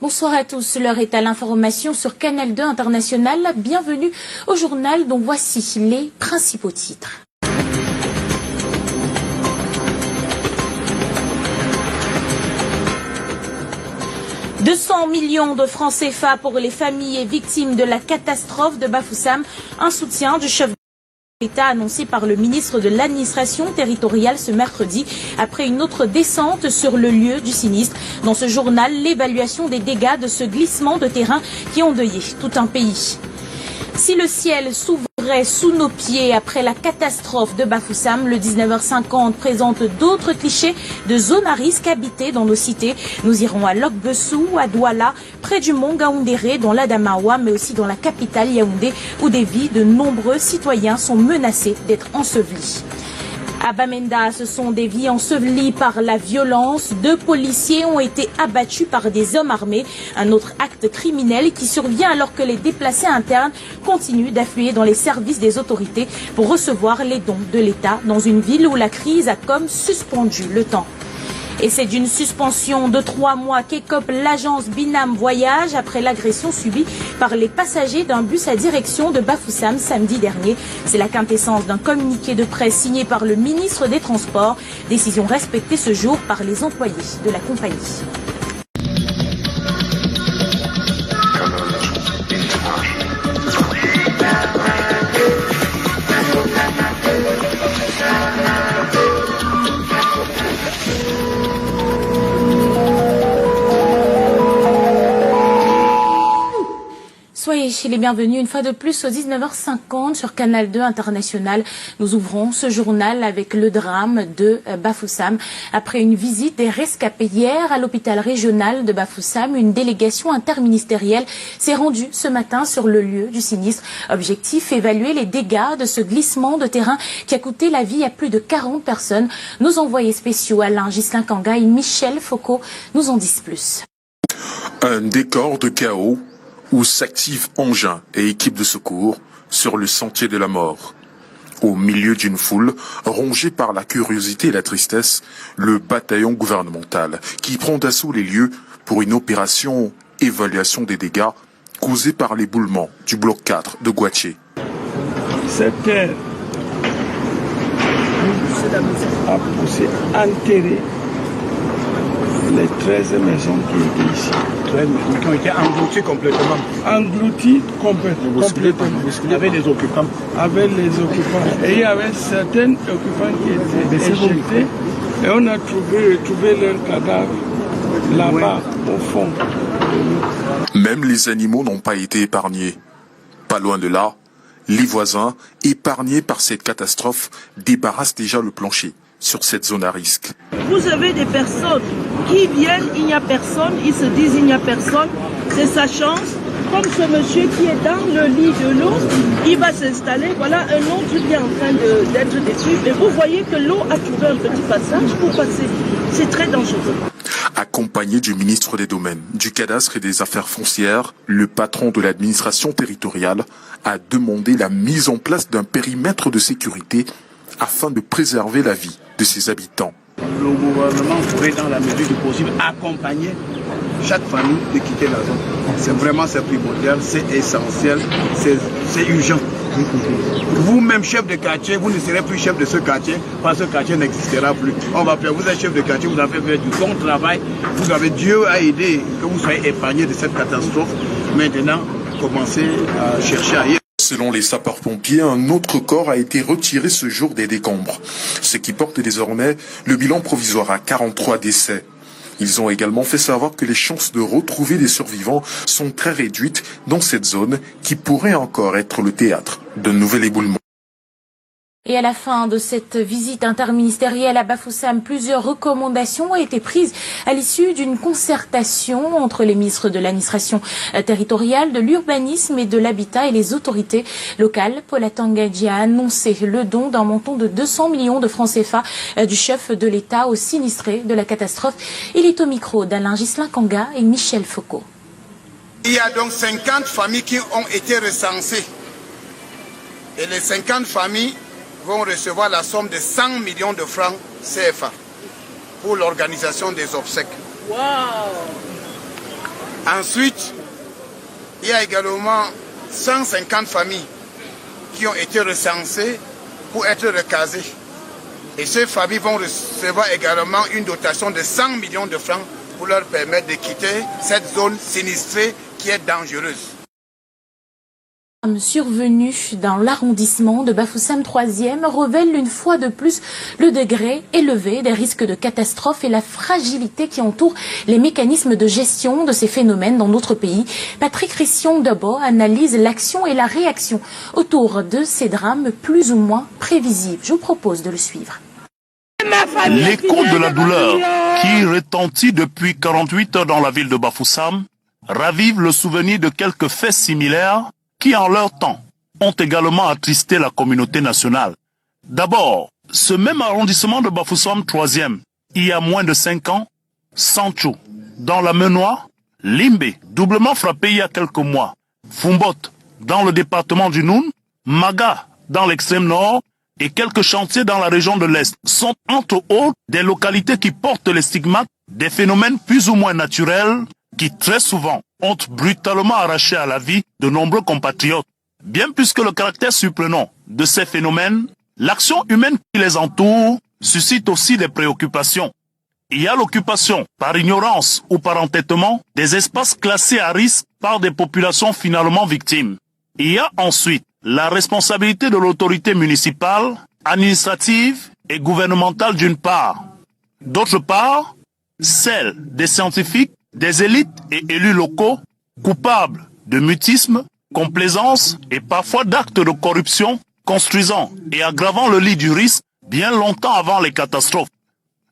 Bonsoir à tous, l'heure est à l'information sur Canal 2 International. Bienvenue au journal dont voici les principaux titres. « 200 millions de francs CFA pour les familles victimes de la catastrophe de Bafoussam », un soutien du chef de l'État annoncé par le ministre de l'administration territoriale ce mercredi après une autre descente sur le lieu du sinistre. Dans ce journal, l'évaluation des dégâts de ce glissement de terrain qui a endeuillé tout un pays. Si le ciel s'ouvrait sous nos pieds après la catastrophe de Bafoussam, le 19h50 présente d'autres clichés de zones à risque habitées dans nos cités. Nous irons à Lok-Bessou, à Douala, près du mont Gaoundéré, dans l'Adamawa, mais aussi dans la capitale Yaoundé, où des vies de nombreux citoyens sont menacées d'être ensevelies. À Bamenda, ce sont des vies ensevelies par la violence. 2 policiers ont été abattus par des hommes armés. Un autre acte criminel qui survient alors que les déplacés internes continuent d'affluer dans les services des autorités pour recevoir les dons de l'État dans une ville où la crise a comme suspendu le temps. Et c'est d'une suspension de 3 mois qu'écope l'agence Binam Voyage après l'agression subie par les passagers d'un bus à direction de Bafoussam samedi dernier. C'est la quintessence d'un communiqué de presse signé par le ministre des Transports. Décision respectée ce jour par les employés de la compagnie. Soyez les bienvenus une fois de plus au 19h50 sur Canal 2 International. Nous ouvrons ce journal avec le drame de Bafoussam. Après une visite des rescapés hier à l'hôpital régional de Bafoussam, une délégation interministérielle s'est rendue ce matin sur le lieu du sinistre. Objectif, évaluer les dégâts de ce glissement de terrain qui a coûté la vie à plus de 40 personnes. Nos envoyés spéciaux Alain Ghislain Kanga et Michel Foucault nous en disent plus. Un décor de chaos où s'activent engins et équipes de secours sur le sentier de la mort. Au milieu d'une foule, rongée par la curiosité et la tristesse, le bataillon gouvernemental qui prend d'assaut les lieux pour une opération évaluation des dégâts causés par l'éboulement du bloc 4 de Guaché. Cette terre a poussé, enterré les 13 maisons qui étaient ici. Qui ont été engloutis complètement. Engloutis complètement. Avec les occupants. Avec les occupants. Et il y avait certains occupants qui étaient éjectés. Et on a retrouvé leurs cadavres là-bas, au fond. Même les animaux n'ont pas été épargnés. Pas loin de là, les voisins, épargnés par cette catastrophe, débarrassent déjà le plancher sur cette zone à risque. Vous avez des personnes qui viennent, il n'y a personne, ils se disent il n'y a personne, c'est sa chance. Comme ce monsieur qui est dans le lit de l'eau, il va s'installer, voilà un autre qui est en train d'être dessus. Et vous voyez que l'eau a trouvé un petit passage pour passer. C'est très dangereux. Accompagné du ministre des Domaines, du Cadastre et des Affaires foncières, le patron de l'administration territoriale a demandé la mise en place d'un périmètre de sécurité afin de préserver la vie de ses habitants. Le gouvernement pourrait, dans la mesure du possible, accompagner chaque famille de quitter la zone. C'est primordial, c'est essentiel, c'est urgent. Vous-même, chef de quartier, vous ne serez plus chef de ce quartier, parce que ce quartier n'existera plus. Vous êtes chef de quartier, vous avez fait du bon travail, vous avez Dieu à aider que vous soyez épargné de cette catastrophe. Maintenant, commencez à chercher ailleurs. Selon les sapeurs-pompiers, un autre corps a été retiré ce jour des décombres, ce qui porte désormais le bilan provisoire à 43 décès. Ils ont également fait savoir que les chances de retrouver des survivants sont très réduites dans cette zone qui pourrait encore être le théâtre d'un nouvel éboulement. Et à la fin de cette visite interministérielle à Bafoussam, plusieurs recommandations ont été prises à l'issue d'une concertation entre les ministres de l'administration territoriale, de l'urbanisme et de l'habitat et les autorités locales. Paul Atangadji a annoncé le don d'un montant de 200 millions de francs CFA du chef de l'État aux sinistrés de la catastrophe. Il est au micro d'Alain Ghislain Kanga et Michel Foucault. Il y a donc 50 familles qui ont été recensées. Et les 50 familles vont recevoir la somme de 100 millions de francs CFA pour l'organisation des obsèques. Wow. Ensuite, il y a également 150 familles qui ont été recensées pour être recasées. Et ces familles vont recevoir également une dotation de 100 millions de francs pour leur permettre de quitter cette zone sinistrée qui est dangereuse. Survenu dans l'arrondissement de Bafoussam 3e révèle une fois de plus le degré élevé des risques de catastrophe et la fragilité qui entoure les mécanismes de gestion de ces phénomènes dans notre pays. Patrick Rission-Dabo analyse l'action et la réaction autour de ces drames plus ou moins prévisibles. Je vous propose de le suivre. L'écho de la douleur qui retentit depuis 48 heures dans la ville de Bafoussam ravive le souvenir de quelques faits similaires qui en leur temps ont également attristé la communauté nationale. D'abord, ce même arrondissement de Bafoussam 3e, il y a moins de 5 ans, Sancho, dans la Menoie, Limbe, doublement frappé il y a quelques mois, Fumbot, dans le département du Noun, Maga, dans l'extrême nord, et quelques chantiers dans la région de l'Est sont entre autres des localités qui portent les stigmates des phénomènes plus ou moins naturels qui très souvent ont brutalement arraché à la vie de nombreux compatriotes. Bien plus que le caractère surprenant de ces phénomènes, l'action humaine qui les entoure suscite aussi des préoccupations. Il y a l'occupation, par ignorance ou par entêtement, des espaces classés à risque par des populations finalement victimes. Il y a ensuite la responsabilité de l'autorité municipale, administrative et gouvernementale d'une part. D'autre part, celle des scientifiques, des élites et élus locaux, coupables de mutisme, complaisance et parfois d'actes de corruption, construisant et aggravant le lit du risque bien longtemps avant les catastrophes.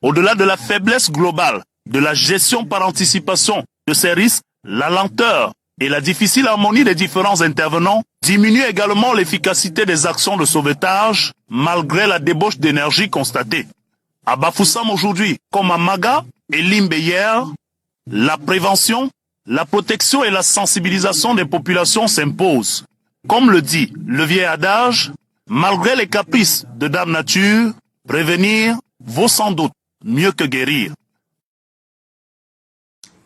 Au-delà de la faiblesse globale de la gestion par anticipation de ces risques, la lenteur et la difficile harmonie des différents intervenants diminuent également l'efficacité des actions de sauvetage malgré la débauche d'énergie constatée. À Bafoussam aujourd'hui, comme à Maga et Limbe hier, la prévention, la protection et la sensibilisation des populations s'imposent. Comme le dit le vieil adage, malgré les caprices de Dame Nature, prévenir vaut sans doute mieux que guérir.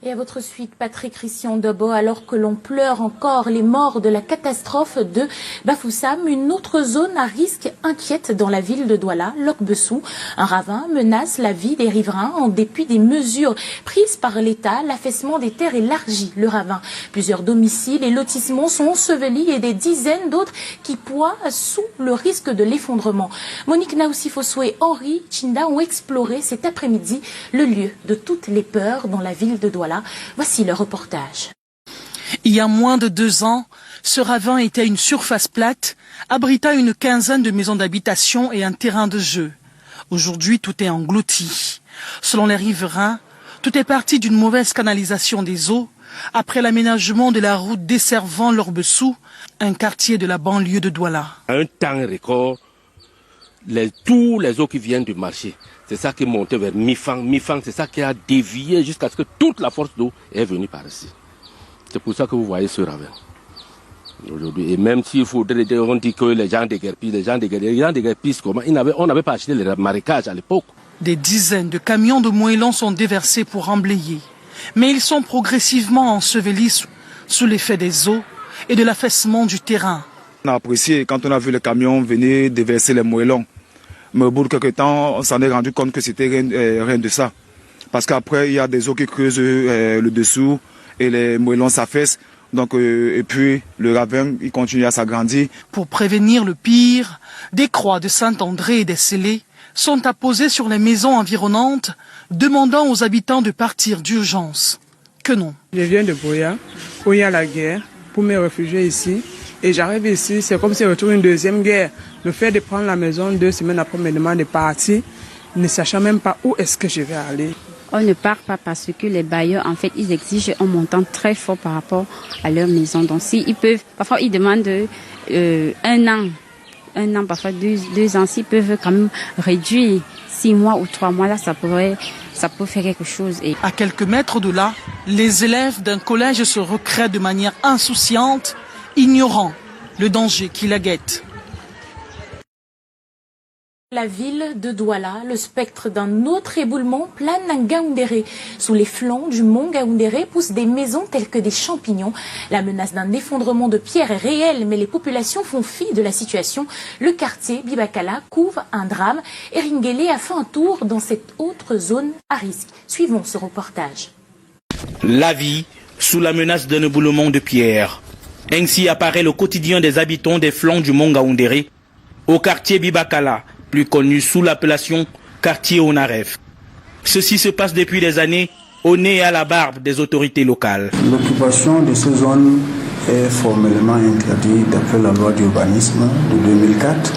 Et à votre suite, Patrick Rission-Dabo, alors que l'on pleure encore les morts de la catastrophe de Bafoussam, une autre zone à risque inquiète dans la ville de Douala, Locbessou. Un ravin menace la vie des riverains en dépit des mesures prises par l'État. L'affaissement des terres élargit le ravin. Plusieurs domiciles et lotissements sont ensevelis et des dizaines d'autres qui ploient sous le risque de l'effondrement. Monique Naoussifosou et Henri Chinda ont exploré cet après-midi le lieu de toutes les peurs dans la ville de Douala. Voici le reportage. Il y a moins de 2 ans, ce ravin était une surface plate, abrita une quinzaine de maisons d'habitation et un terrain de jeu. Aujourd'hui, tout est englouti. Selon les riverains, tout est parti d'une mauvaise canalisation des eaux après l'aménagement de la route desservant Locbessou, un quartier de la banlieue de Douala. À un temps record, tous les eaux qui viennent du marché, c'est ça qui est monté vers Mifang. Mifang, c'est ça qui a dévié jusqu'à ce que toute la force d'eau est venue par ici. C'est pour ça que vous voyez ce ravin aujourd'hui. Et même s'il faudrait dire, on dit que les gens déguerpissent comment on n'avait pas acheté les marécages à l'époque. Des dizaines de camions de moellons sont déversés pour emblayer. Mais ils sont progressivement ensevelis sous l'effet des eaux et de l'affaissement du terrain. On a apprécié quand on a vu les camions venir déverser les moellons. Mais au bout de quelques temps, on s'en est rendu compte que c'était rien de ça. Parce qu'après, il y a des eaux qui creusent le dessous et les moellons s'affaissent. Donc, et puis, le ravin, il continue à s'agrandir. Pour prévenir le pire, des croix de Saint-André et des scellés sont apposées sur les maisons environnantes, demandant aux habitants de partir d'urgence. Que non. Je viens de Boya, où il y a la guerre, pour me réfugier ici. Et j'arrive ici, c'est comme si je retrouve une deuxième guerre. Le fait de prendre la maison 2 semaines après me demande de partir, ne sachant même pas où est-ce que je vais aller. On ne part pas parce que les bailleurs, en fait, ils exigent un montant très fort par rapport à leur maison. Donc, s'ils peuvent, parfois, ils demandent 1 an, parfois 2 ans. S'ils peuvent quand même réduire 6 mois ou 3 mois, là, ça peut faire quelque chose. Et à quelques mètres de là, les élèves d'un collège se recréent de manière insouciante, ignorant le danger qui la guette. La ville de Douala, le spectre d'un autre éboulement plane à Ngaoundéré. Sous les flancs du mont Ngaoundéré poussent des maisons telles que des champignons. La menace d'un effondrement de pierres est réelle, mais les populations font fi de la situation. Le quartier Bibakala couvre un drame. Eringuélé a fait un tour dans cette autre zone à risque. Suivons ce reportage. La vie sous la menace d'un éboulement de pierres. Ainsi apparaît le quotidien des habitants des flancs du mont Ngaoundéré au quartier Bibakala, plus connu sous l'appellation quartier Onaref. Ceci se passe depuis des années au nez et à la barbe des autorités locales. L'occupation de ces zones est formellement interdite d'après la loi d'urbanisme de 2004.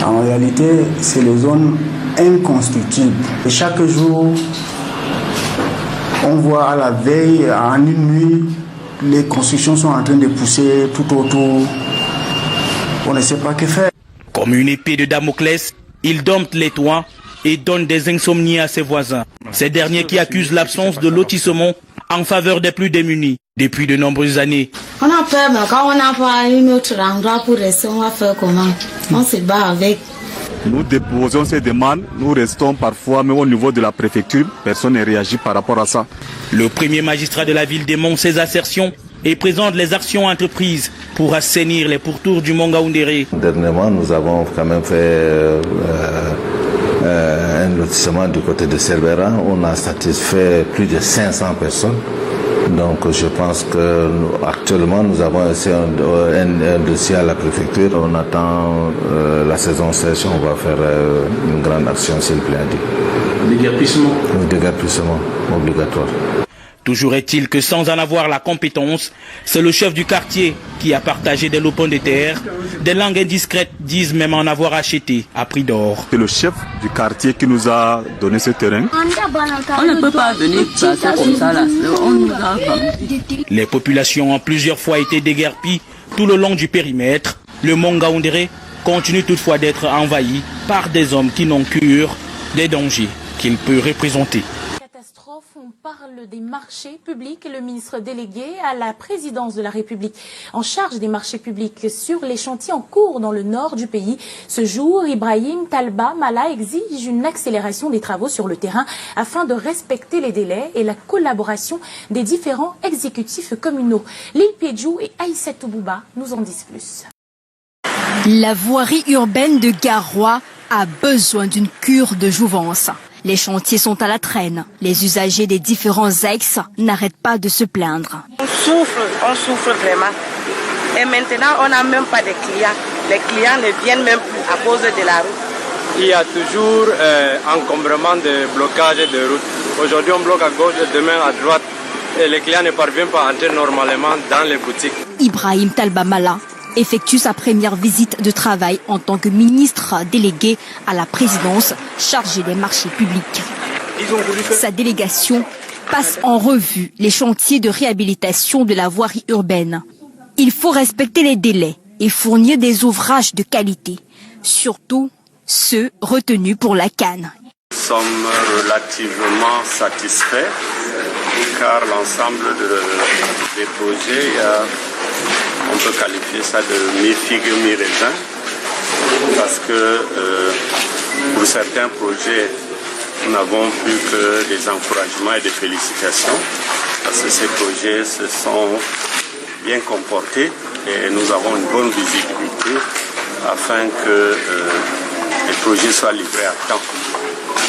En réalité, c'est les zones inconstructibles. Et chaque jour, on voit à la veille, en une nuit, les constructions sont en train de pousser tout autour. On ne sait pas que faire. Comme une épée de Damoclès, il dompte les toits et donne des insomnies à ses voisins. Ces derniers qui accusent l'absence de lotissement en faveur des plus démunis depuis de nombreuses années. On a peur, mais quand on n'a pas un autre endroit pour rester, on va faire comment? On se bat avec. Nous déposons ces demandes, nous restons parfois, même au niveau de la préfecture, personne ne réagit par rapport à ça. Le premier magistrat de la ville démonte ces assertions et présente les actions entreprises pour assainir les pourtours du mont Ngaoundéré. Dernièrement, nous avons quand même fait un lotissement du côté de Cerbera. On a satisfait plus de 500 personnes. Donc je pense qu'actuellement nous avons un dossier à la préfecture. On attend la saison sèche, on va faire une grande action s'il plaît. Déguerpissement. Déguerpissement obligatoire. Toujours est-il que sans en avoir la compétence, c'est le chef du quartier qui a partagé des lopins de terre. Des langues indiscrètes disent même en avoir acheté à prix d'or. C'est le chef du quartier qui nous a donné ce terrain. On ne peut pas venir passer comme ça là. On nous a vendu. Les populations ont plusieurs fois été déguerpies tout le long du périmètre. Le mont Ngaoundéré continue toutefois d'être envahi par des hommes qui n'ont cure des dangers qu'il peut représenter. On parle des marchés publics. Le ministre délégué à la présidence de la République en charge des marchés publics sur les chantiers en cours dans le nord du pays. Ce jour, Ibrahim Talba Mala exige une accélération des travaux sur le terrain afin de respecter les délais et la collaboration des différents exécutifs communaux. Lil Pédjou et Aïssatou Bouba nous en disent plus. La voirie urbaine de Garoua a besoin d'une cure de jouvence. Les chantiers sont à la traîne. Les usagers des différents ex n'arrêtent pas de se plaindre. On souffre vraiment. Et maintenant, on n'a même pas de clients. Les clients ne viennent même plus à cause de la route. Il y a toujours encombrement de blocage de route. Aujourd'hui, on bloque à gauche, demain à droite. Et les clients ne parviennent pas à entrer normalement dans les boutiques. Ibrahim Talba Mala effectue sa première visite de travail en tant que ministre délégué à la présidence chargée des marchés publics. Sa délégation passe en revue les chantiers de réhabilitation de la voirie urbaine. Il faut respecter les délais et fournir des ouvrages de qualité, surtout ceux retenus pour la canne. Nous sommes relativement satisfaits car l'ensemble des projets, on peut qualifier ça de mi-figue, mi-raisin, parce que pour certains projets, nous n'avons plus que des encouragements et des félicitations, parce que ces projets se sont bien comportés et nous avons une bonne visibilité afin que les projets soient livrés à temps.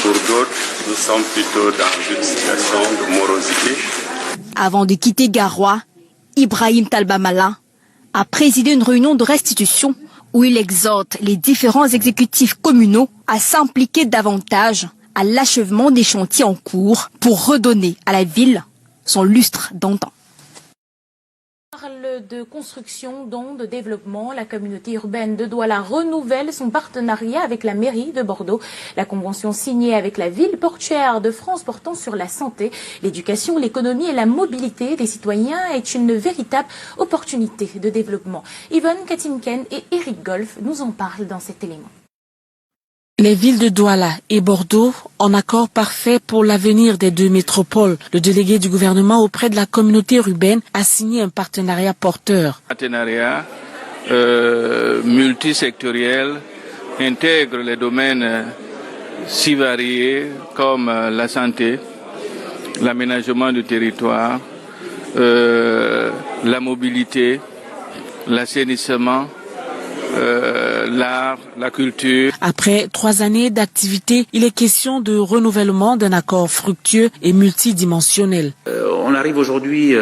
Pour d'autres, nous sommes plutôt dans une situation de morosité. Avant de quitter Garoua, Ibrahim Talba Mala a présidé une réunion de restitution où il exhorte les différents exécutifs communaux à s'impliquer davantage à l'achèvement des chantiers en cours pour redonner à la ville son lustre d'antan. On parle de construction, donc de développement. La communauté urbaine de Douala renouvelle son partenariat avec la mairie de Bordeaux. La convention signée avec la ville portuaire de France portant sur la santé, l'éducation, l'économie et la mobilité des citoyens est une véritable opportunité de développement. Yvonne Katimken et Eric Golf nous en parlent dans cet élément. Les villes de Douala et Bordeaux, en accord parfait pour l'avenir des deux métropoles. Le délégué du gouvernement auprès de la communauté urbaine a signé un partenariat porteur. Partenariat multisectoriel intègre les domaines si variés comme la santé, l'aménagement du territoire, la mobilité, l'assainissement, l'art, la culture. Après 3 années d'activité, il est question de renouvellement d'un accord fructueux et multidimensionnel. On arrive aujourd'hui,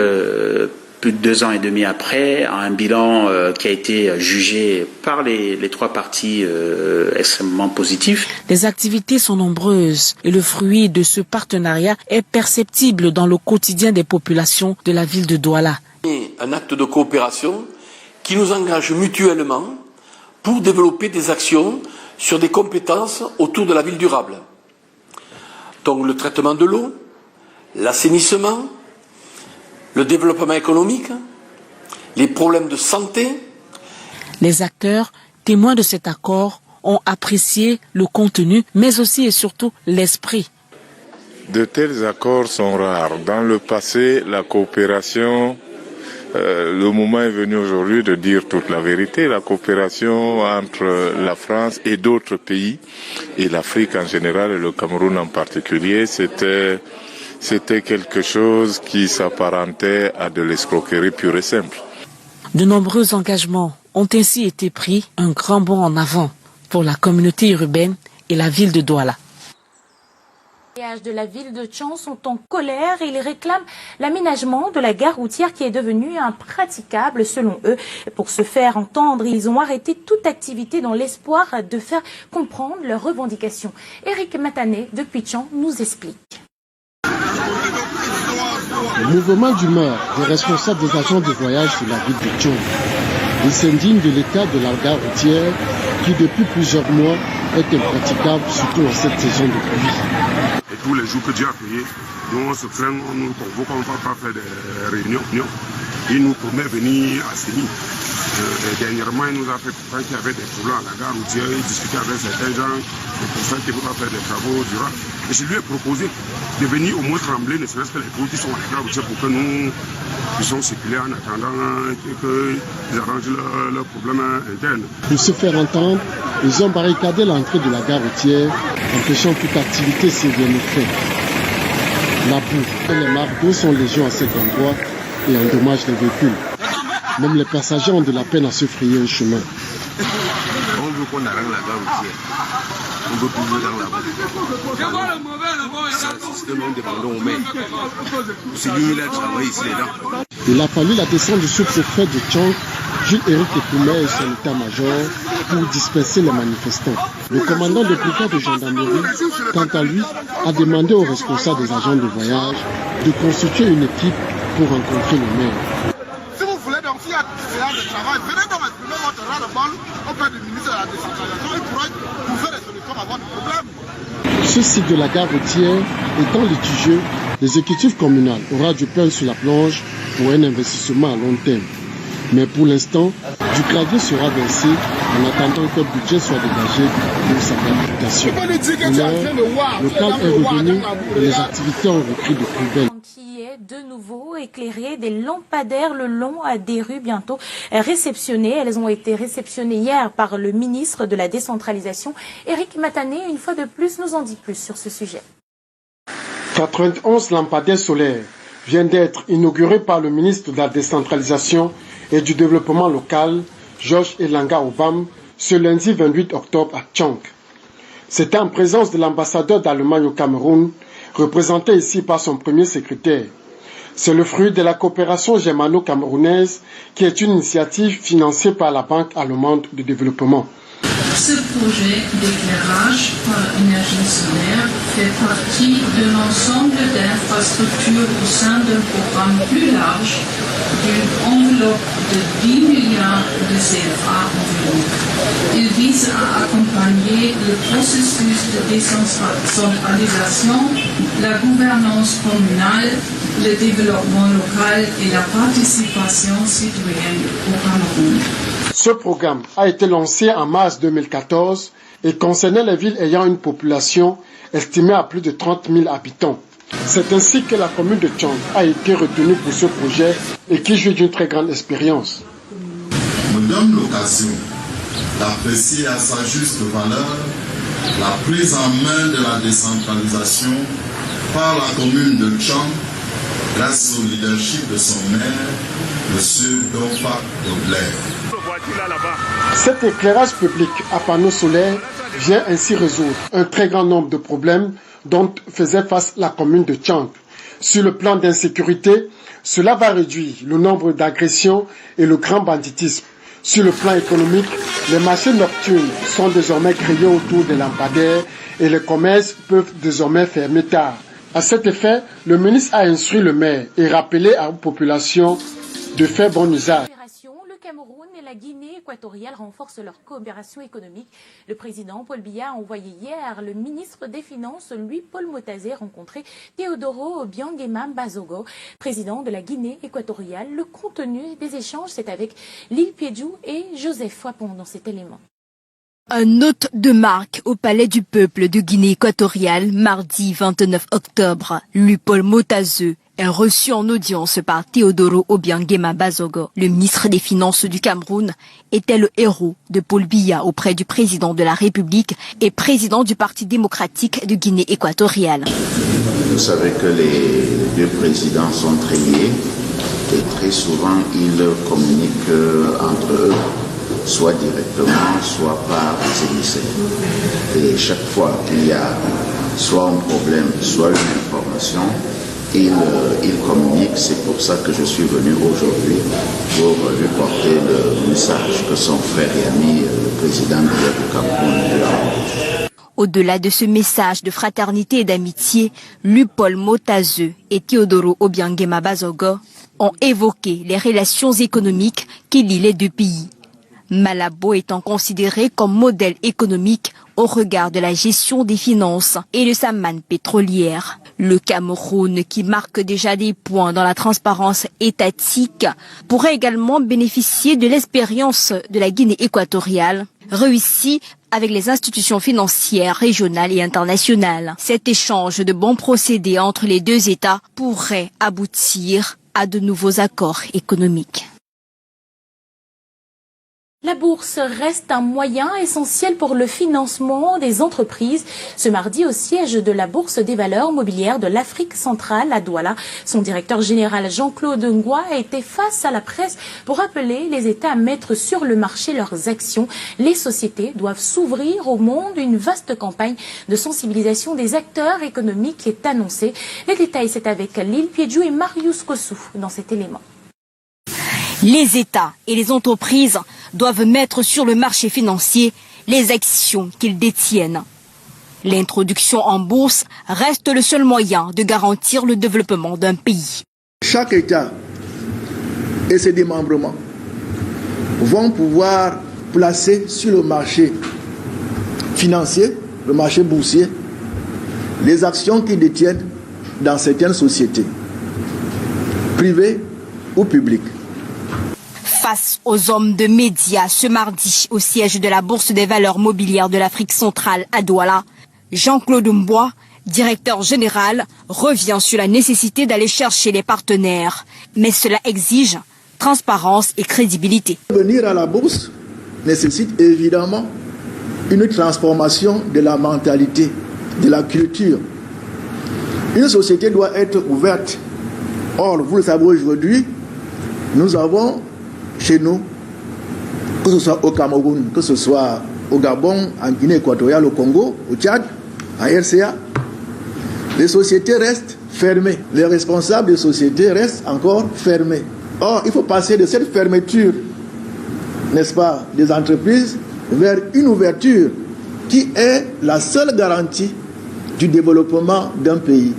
plus de 2 ans et demi après, à un bilan qui a été jugé par les 3 parties extrêmement positif. Les activités sont nombreuses et le fruit de ce partenariat est perceptible dans le quotidien des populations de la ville de Douala. Un acte de coopération qui nous engage mutuellement pour développer des actions sur des compétences autour de la ville durable. Donc le traitement de l'eau, l'assainissement, le développement économique, les problèmes de santé. Les acteurs, témoins de cet accord, ont apprécié le contenu, mais aussi et surtout l'esprit. De tels accords sont rares. Dans le passé, la coopération, le moment est venu aujourd'hui de dire toute la vérité. La coopération entre la France et d'autres pays, et l'Afrique en général et le Cameroun en particulier, c'était quelque chose qui s'apparentait à de l'escroquerie pure et simple. De nombreux engagements ont ainsi été pris, un grand bond en avant pour la communauté urbaine et la ville de Douala. Les péages de la ville de Tchang sont en colère et ils réclament l'aménagement de la gare routière qui est devenue impraticable selon eux. Pour se faire entendre, ils ont arrêté toute activité dans l'espoir de faire comprendre leurs revendications. Eric Matané depuis Tchang nous explique. Le mouvement d'humeur des responsables des agents de voyage de la ville de Tchang. Ils s'indignent de l'état de la gare routière qui depuis plusieurs mois est impraticable, surtout en cette saison de pluie. Et tous les jours que Dieu a payé, nous on se plaint, on nous convoque, on ne va pas faire des réunions. Il nous promet de venir à Séni. Dernièrement, il nous a fait comprendre qu'il y avait des problèmes à la gare routière. Il discutait avec certains gens, c'est pour ça qu'il ne veut pas faire des travaux durables. Et je lui ai proposé de venir au moins trembler, ne serait-ce que les routes qui sont à la gare routière pour que nous puissions circuler en attendant qu'ils arrangent leurs problèmes internes. Pour se faire entendre, ils ont barricadé l'entrée de la gare routière, empêchant toute activité s'il vient de faire. La boue et les marques d'eau sont légion à cet endroit et endommagent les véhicules. Même les passagers ont de la peine à se frayer un chemin. On veut qu'on arrête la gare routière. On veut plus jouer dans la route. C'est un système indépendant au maire. C'est lui qui a travaillé ici et là. Il a fallu la descente du sous-préfet de Tchang, Jules-Éric Ekoumet et son état-major pour disperser les manifestants. Le commandant de brigade de gendarmerie, quant à lui, a demandé aux responsables des agents de voyage de constituer une équipe pour rencontrer le maire. Si vous voulez donc s'il y a séance de travail, venez donc exprimer votre ras-le-bol auprès du ministre de la décentralisation. Il pourra vous faire des solutions à votre problème. Ce site de la gare routière étant litigieux, l'exécutif communal aura du pain sur la planche pour un investissement à long terme. Mais pour l'instant, du clavier sera versé en attendant que le budget soit dégagé pour sa réhabilitation. Le calme est revenu et les activités ont repris de plus belle. Qui est de nouveau éclairé, des lampadaires le long des rues bientôt réceptionnées. Elles ont été réceptionnées hier par le ministre de la décentralisation. Eric Matané, une fois de plus, nous en dit plus sur ce sujet. 91 lampadaires solaires viennent d'être inaugurés par le ministre de la décentralisation et du développement local, Georges Elanga Obam, ce lundi 28 octobre à Tchang. C'était en présence de l'ambassadeur d'Allemagne au Cameroun, représenté ici par son premier secrétaire. C'est le fruit de la coopération germano-camerounaise qui est une initiative financée par la Banque allemande de développement. Ce projet d'éclairage par énergie solaire fait partie de l'ensemble d'infrastructures au sein d'un programme plus large d'une enveloppe de 10 milliards de CFA environ. Il vise à accompagner le processus de décentralisation, la gouvernance communale, le développement local et la participation citoyenne au Cameroun. Ce programme a été lancé en mars 2014 et concernait les villes ayant une population estimée à plus de 30 000 habitants. C'est ainsi que la commune de Tchang a été retenue pour ce projet et qui joue d'une très grande expérience. Me donne l'occasion d'apprécier à sa juste valeur la prise en main de la décentralisation par la commune de Tchang grâce au leadership de son maire, M. Donfa Dobler. Cet éclairage public à panneaux solaires vient ainsi résoudre un très grand nombre de problèmes dont faisait face la commune de Tchang. Sur le plan d'insécurité, cela va réduire le nombre d'agressions et le grand banditisme. Sur le plan économique, les marchés nocturnes sont désormais créés autour des lampadaires et les commerces peuvent désormais fermer tard. À cet effet, le ministre a instruit le maire et rappelé à la population de faire bon usage. Le Cameroun et la Guinée équatoriale renforcent leur coopération économique. Le président Paul Biya a envoyé hier le ministre des Finances, Louis-Paul Motazé, rencontrer Teodoro Obiang-Nguema Bazogo, président de la Guinée équatoriale. Le contenu des échanges, c'est avec Lil Piedjou et Joseph Fouapon dans cet élément. Un hôte de marque au Palais du Peuple de Guinée équatoriale, mardi 29 octobre. Louis-Paul Motazé est reçu en audience par Teodoro Obiang-Nguema Bazogo. Le ministre des Finances du Cameroun était le héros de Paul Biya auprès du président de la République et président du Parti démocratique de Guinée équatoriale. Vous savez que les deux présidents sont très liés et très souvent ils communiquent entre eux, soit directement, soit par des émissaires. Et chaque fois qu'il y a soit un problème, soit une information, il communique. C'est pour ça que je suis venu aujourd'hui pour lui porter le message que son frère et ami, le président du Cameroun, lui a envoyé. Au-delà de ce message de fraternité et d'amitié, Louis-Paul Motazé et Teodoro Obiang-Nguema Bazogo ont évoqué les relations économiques qui lient les deux pays. Malabo étant considéré comme modèle économique au regard de la gestion des finances et de sa manne pétrolière. Le Cameroun, qui marque déjà des points dans la transparence étatique, pourrait également bénéficier de l'expérience de la Guinée équatoriale, réussie avec les institutions financières régionales et internationales. Cet échange de bons procédés entre les deux États pourrait aboutir à de nouveaux accords économiques. La bourse reste un moyen essentiel pour le financement des entreprises. Ce mardi, au siège de la Bourse des valeurs mobilières de l'Afrique centrale à Douala, son directeur général Jean-Claude Ngoua a été face à la presse pour appeler les États à mettre sur le marché leurs actions. Les sociétés doivent s'ouvrir au monde. Une vaste campagne de sensibilisation des acteurs économiques est annoncée. Les détails, c'est avec Lil Piedjou et Marius Kossou dans cet élément. Les États et les entreprises doivent mettre sur le marché financier les actions qu'ils détiennent. L'introduction en bourse reste le seul moyen de garantir le développement d'un pays. Chaque État et ses démembrements vont pouvoir placer sur le marché financier, le marché boursier, les actions qu'ils détiennent dans certaines sociétés, privées ou publiques. Face aux hommes de médias ce mardi au siège de la Bourse des valeurs mobilières de l'Afrique centrale à Douala, Jean-Claude Ngoua, directeur général, revient sur la nécessité d'aller chercher les partenaires. Mais cela exige transparence et crédibilité. Venir à la bourse nécessite évidemment une transformation de la mentalité, de la culture. Une société doit être ouverte. Or, vous le savez aujourd'hui, nous avons chez nous, que ce soit au Cameroun, que ce soit au Gabon, en Guinée équatoriale, au Congo, au Tchad, en RCA, les sociétés restent fermées. Les responsables des sociétés restent encore fermés. Or, il faut passer de cette fermeture, n'est-ce pas, des entreprises vers une ouverture qui est la seule garantie du développement d'un pays.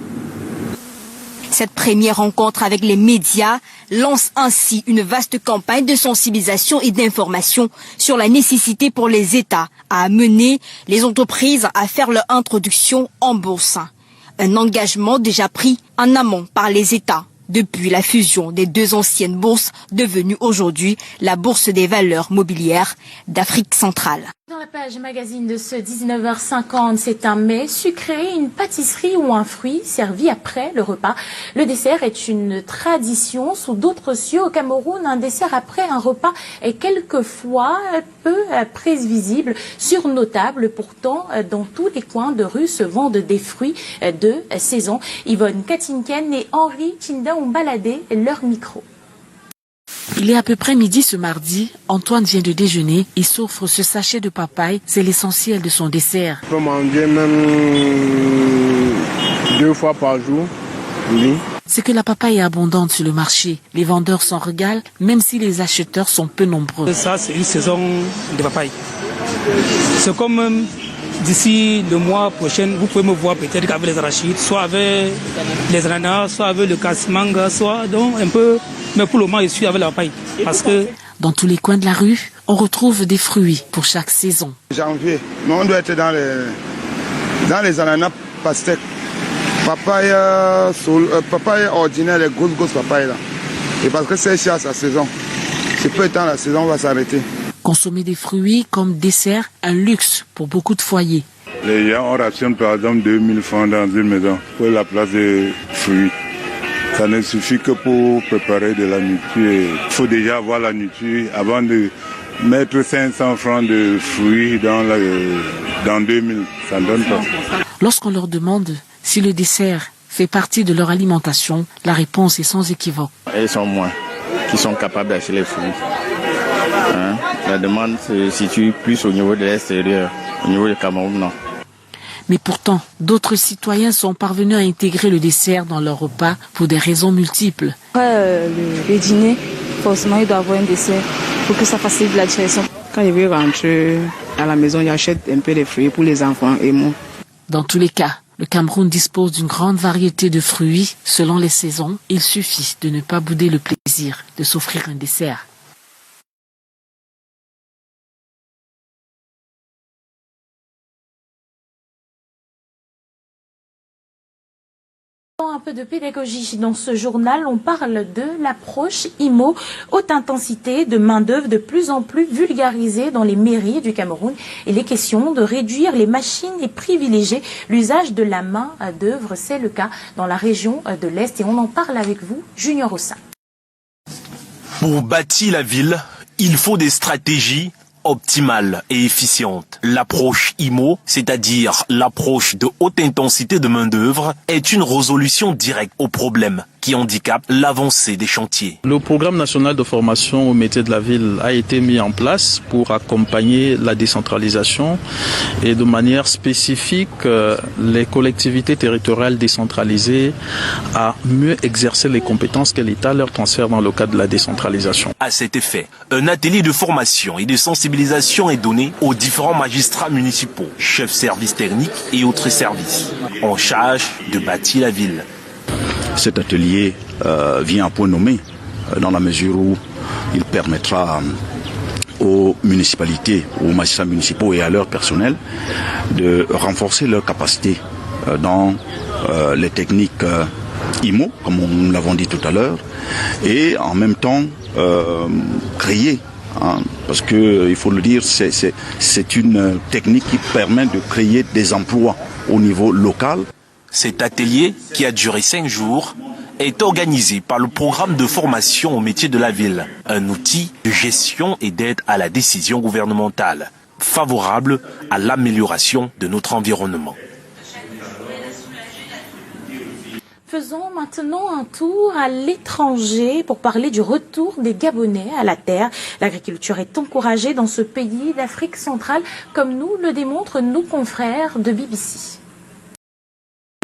Cette première rencontre avec les médias lance ainsi une vaste campagne de sensibilisation et d'information sur la nécessité pour les États à amener les entreprises à faire leur introduction en bourse. Un engagement déjà pris en amont par les États depuis la fusion des deux anciennes bourses devenues aujourd'hui la Bourse des valeurs mobilières d'Afrique centrale. Dans la page magazine de ce 19h50, c'est un mets sucré, une pâtisserie ou un fruit servi après le repas. Le dessert est une tradition sous d'autres cieux. Au Cameroun, un dessert après un repas est quelquefois peu prévisible sur nos tables. Pourtant, dans tous les coins de rue se vendent des fruits de saison. Yvonne Katinken et Henri Chinda ont baladé leur micro. Il est à peu près midi ce mardi. Antoine vient de déjeuner et s'offre ce sachet de papaye. C'est l'essentiel de son dessert. On peut manger même 2 fois par jour. Oui. C'est que la papaye est abondante sur le marché. Les vendeurs s'en régalent, même si les acheteurs sont peu nombreux. Ça, c'est une saison de papaye. C'est comme d'ici le mois prochain, vous pouvez me voir peut-être avec les arachides, soit avec les ananas, soit avec le casse-manga, soit donc un peu. Mais pour le moment, je suis avec la papaye. Parce que dans tous les coins de la rue, on retrouve des fruits pour chaque saison. Janvier, mais on doit être dans les ananas pastèques. Papaye ordinaire, les grosses papayes là. Et parce que c'est cher sa saison. C'est peu de temps la saison va s'arrêter. Consommer des fruits comme dessert, un luxe pour beaucoup de foyers. Les gens, on rationne par exemple 2000 francs dans une maison pour la place des fruits. Ça ne suffit que pour préparer de la nourriture. Il faut déjà avoir la nourriture avant de mettre 500 francs de fruits dans 2000. Ça ne donne pas. Lorsqu'on leur demande si le dessert fait partie de leur alimentation, la réponse est sans équivoque. Ils sont moins qui sont capables d'acheter les fruits. La demande se situe plus au niveau de l'extérieur, au niveau du Cameroun, non. Mais pourtant, d'autres citoyens sont parvenus à intégrer le dessert dans leur repas pour des raisons multiples. Après le dîner, forcément, il doit avoir un dessert pour que ça facilite la digestion. Quand je veux rentrer à la maison, j'achète un peu de fruits pour les enfants et moi. Dans tous les cas, le Cameroun dispose d'une grande variété de fruits selon les saisons. Il suffit de ne pas bouder le plaisir de s'offrir un dessert. Un peu de pédagogie dans ce journal, on parle de l'approche IMO, haute intensité de main-d'œuvre de plus en plus vulgarisée dans les mairies du Cameroun. Il est question de réduire les machines et privilégier l'usage de la main-d'œuvre. C'est le cas dans la région de l'Est et on en parle avec vous, Junior Ossa. Pour bâtir la ville, il faut des stratégies optimale et efficiente. L'approche IMO, c'est-à-dire l'approche de haute intensité de main-d'œuvre, est une résolution directe aux problèmes qui handicapent l'avancée des chantiers. Le programme national de formation au métier de la ville a été mis en place pour accompagner la décentralisation et de manière spécifique les collectivités territoriales décentralisées à mieux exercer les compétences que l'État leur transfère dans le cadre de la décentralisation. À cet effet, un atelier de formation et de sensibilisation est donné aux différents magistrats municipaux, chefs services techniques et autres services en charge de bâtir la ville. Cet atelier vient à point nommé dans la mesure où il permettra aux municipalités, aux magistrats municipaux et à leur personnel de renforcer leurs capacités dans les techniques IMO, comme nous l'avons dit tout à l'heure, et en même temps créer, parce qu'il faut le dire, c'est une technique qui permet de créer des emplois au niveau local. Cet atelier, qui a duré 5 jours, est organisé par le programme de formation au métier de la ville, un outil de gestion et d'aide à la décision gouvernementale, favorable à l'amélioration de notre environnement. Faisons maintenant un tour à l'étranger pour parler du retour des Gabonais à la terre. L'agriculture est encouragée dans ce pays d'Afrique centrale, comme nous le démontrent nos confrères de BBC.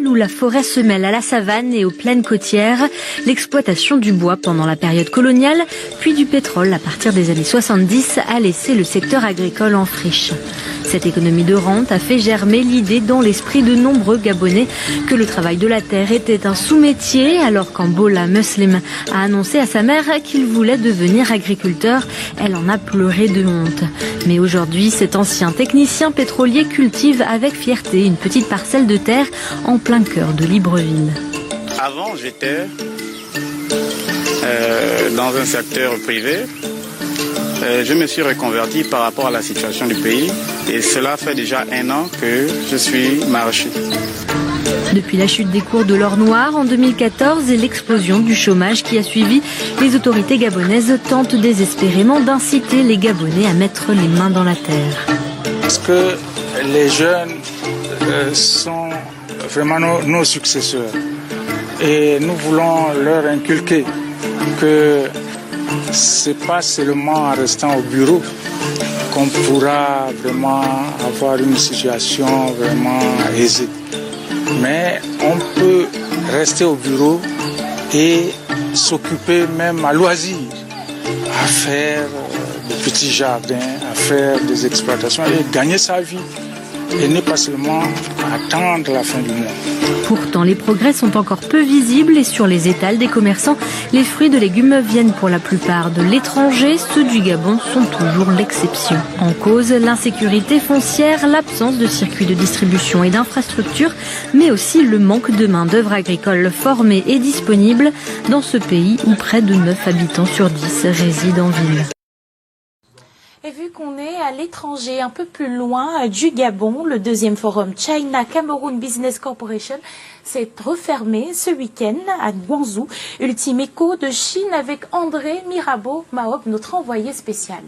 Où la forêt se mêle à la savane et aux plaines côtières, l'exploitation du bois pendant la période coloniale, puis du pétrole à partir des années 70 a laissé le secteur agricole en friche. Cette économie de rente a fait germer l'idée dans l'esprit de nombreux Gabonais que le travail de la terre était un sous-métier, alors quand Bola Muslim a annoncé à sa mère qu'il voulait devenir agriculteur, elle en a pleuré de honte. Mais aujourd'hui, cet ancien technicien pétrolier cultive avec fierté une petite parcelle de terre en plein cœur de Libreville. Avant, j'étais dans un secteur privé. Je me suis reconverti par rapport à la situation du pays et cela fait déjà 1 an que je suis maraîcher. Depuis la chute des cours de l'or noir en 2014 et l'explosion du chômage qui a suivi, les autorités gabonaises tentent désespérément d'inciter les Gabonais à mettre les mains dans la terre. Parce que les jeunes sont vraiment nos successeurs et nous voulons leur inculquer que c'est pas seulement en restant au bureau qu'on pourra vraiment avoir une situation vraiment aisée. Mais on peut rester au bureau et s'occuper même à loisir, à faire des petits jardins, à faire des exploitations et gagner sa vie. Et ne pas seulement attendre la fin du mois. Pourtant, les progrès sont encore peu visibles et sur les étals des commerçants, les fruits de légumes viennent pour la plupart de l'étranger. Ceux du Gabon sont toujours l'exception. En cause, l'insécurité foncière, l'absence de circuits de distribution et d'infrastructures, mais aussi le manque de main-d'œuvre agricole formée et disponible dans ce pays où près de 9 habitants sur 10 résident en ville. Et vu qu'on est à l'étranger, un peu plus loin du Gabon, le 2e forum China Cameroon Business Corporation s'est refermé ce week-end à Guangzhou. Ultime écho de Chine avec André Mirabeau Maob, notre envoyé spécial.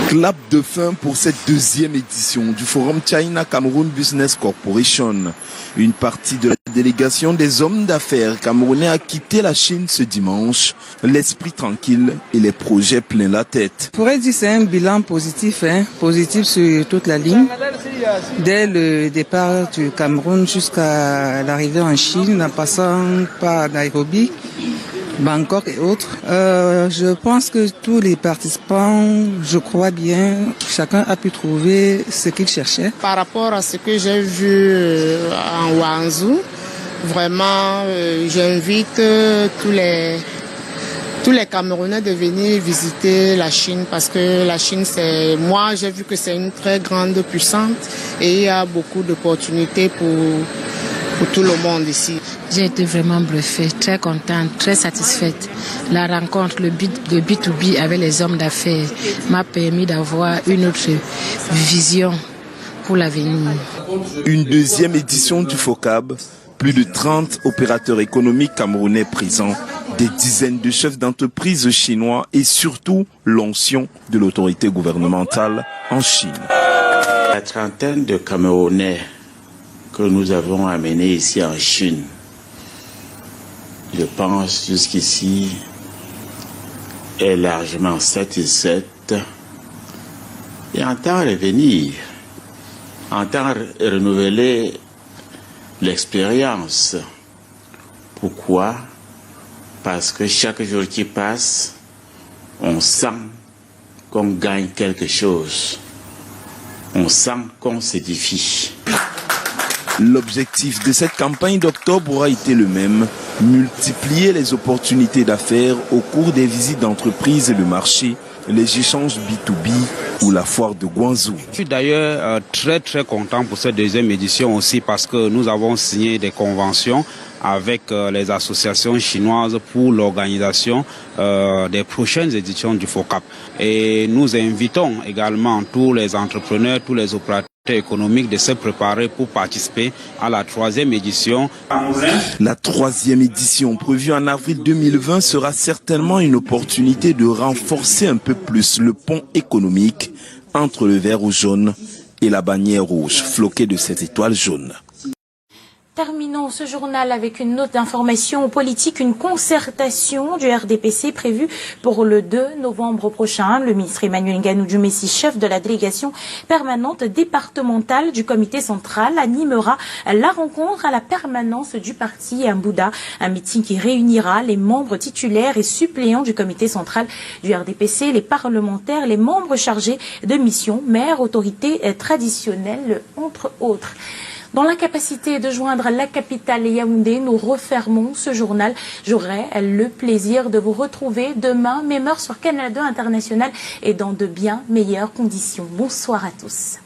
Clap de fin pour cette 2e édition du Forum China Cameroon Business Corporation. Une partie de la délégation des hommes d'affaires camerounais a quitté la Chine ce dimanche, l'esprit tranquille et les projets plein la tête. Je pourrais dire que c'est un bilan positif, positif sur toute la ligne. Dès le départ du Cameroun jusqu'à l'arrivée en Chine, en passant par Nairobi, Bangkok et autres. Je pense que tous les participants, je crois bien, chacun a pu trouver ce qu'il cherchait. Par rapport à ce que j'ai vu en Guangzhou, vraiment, j'invite tous les Camerounais de venir visiter la Chine parce que la Chine, moi j'ai vu que c'est une très grande puissance et il y a beaucoup d'opportunités pour tout le monde ici. J'ai été vraiment bluffée, très contente, très satisfaite. La rencontre, le B2B avec les hommes d'affaires m'a permis d'avoir une autre vision pour l'avenir. Une 2e édition du FOCAB, plus de 30 opérateurs économiques camerounais présents, des dizaines de chefs d'entreprise chinois et surtout l'onction de l'autorité gouvernementale en Chine. La trentaine de Camerounais que nous avons amenés ici en Chine, je pense jusqu'ici, est largement satisfaite et entend revenir, entend renouveler l'expérience. Pourquoi? Parce que chaque jour qui passe, on sent qu'on gagne quelque chose. On sent qu'on s'édifie. L'objectif de cette campagne d'octobre aura été le même, multiplier les opportunités d'affaires au cours des visites d'entreprises et de marché, les échanges B2B ou la foire de Guangzhou. Je suis d'ailleurs très content pour cette 2e édition aussi parce que nous avons signé des conventions avec les associations chinoises pour l'organisation des prochaines éditions du FOCAP. Et nous invitons également tous les entrepreneurs, tous les opérateurs économiques de se préparer pour participer à la 3e édition. La 3e édition prévue en avril 2020 sera certainement une opportunité de renforcer un peu plus le pont économique entre le vert ou jaune et la bannière rouge floquée de cette étoile jaune. Terminons ce journal avec une note d'information politique, une concertation du RDPC prévue pour le 2 novembre prochain. Le ministre Emmanuel Nganou-Djoumessi, chef de la délégation permanente départementale du comité central, animera la rencontre à la permanence du parti à Mbouda, un meeting qui réunira les membres titulaires et suppléants du comité central du RDPC, les parlementaires, les membres chargés de mission, maires, autorités traditionnelles, entre autres. Dans l'incapacité de joindre la capitale Yaoundé, nous refermons ce journal. J'aurai le plaisir de vous retrouver demain, même heure sur Canal 2 International et dans de bien meilleures conditions. Bonsoir à tous.